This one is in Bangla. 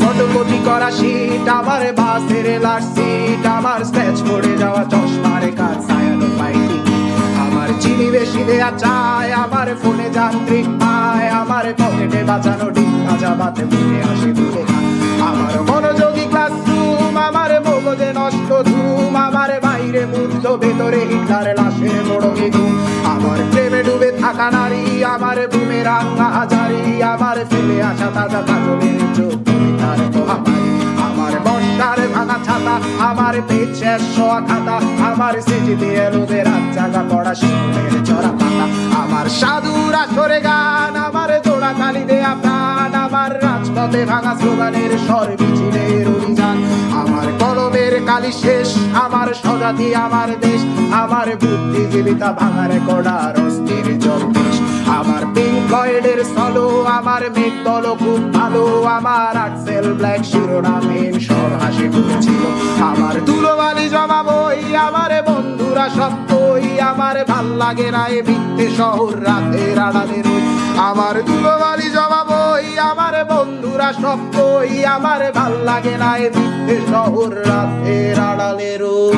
ফটোকপি করা শীট, আমার বাসের লাস্ট সিট, আমার স্ক্র্যাচ পড়ে যাওয়া চশমার কাজ, ছায়ানো পাইনি আমার চিনি বেশি দেয়া চায়, আমার ফোনে যান্ত্রিক পায়, আমার পকেটে বাঁচানো ডিম ভাজা ভাতে মুখে আসে দুধে আমার মনোযোগী ক্লাসরুম, আমার মগজে নষ্ট ধুম, আমার বাইরে মুগ্ধ ভেতরে হিটলার লাশের বড় ঘুম, আমার প্রেমে ডুবে থাকা নারী, আমার বুমেরাং হাজারি, আমার ফেলে আসা তাজা কাজলের চোখ তার মহামারী, আমার বর্ষার ভাঙা ছাতা, আমার পেট শেষ শোয়া খাতা, আমার স্মৃতিতে এলোদের রাত জাগা পড়া শিশুদের চড়া পাতা, আমার সাধুর আসরে গান, আমার জোড়া তালি দেয়া প্রাণ, আমার রাজপথে ভাঙা স্লোগানের স্বর মিছিলের অভিযান, আমার কলমের কালি শেষ, আমার স্বজাতি আমার দেশ, আমার বুদ্ধিজীবিতা ভাঙার কড়ার অস্থির জগদীশ, আমার পিঙ্ক ফ্লয়েডের সলো, আমার মেঘ দল খুব ভালো, আমার আক্সেল ব্ল্যাক শিরোনামহীন সব হাসি খুঁজছিল, আমার ধুলোবালি জমা বই, আমার বন্ধুরা সত্যই, আমার ভাল লাগে না এ মিথ্যে শহর রাতের আড়ালে রই, আমার ধুলোবালি জমা বই, আমার বন্ধুরা সত্যই, আমার ভাল লাগে না এ মিথ্যে শহর রাতের আড়ালে রই।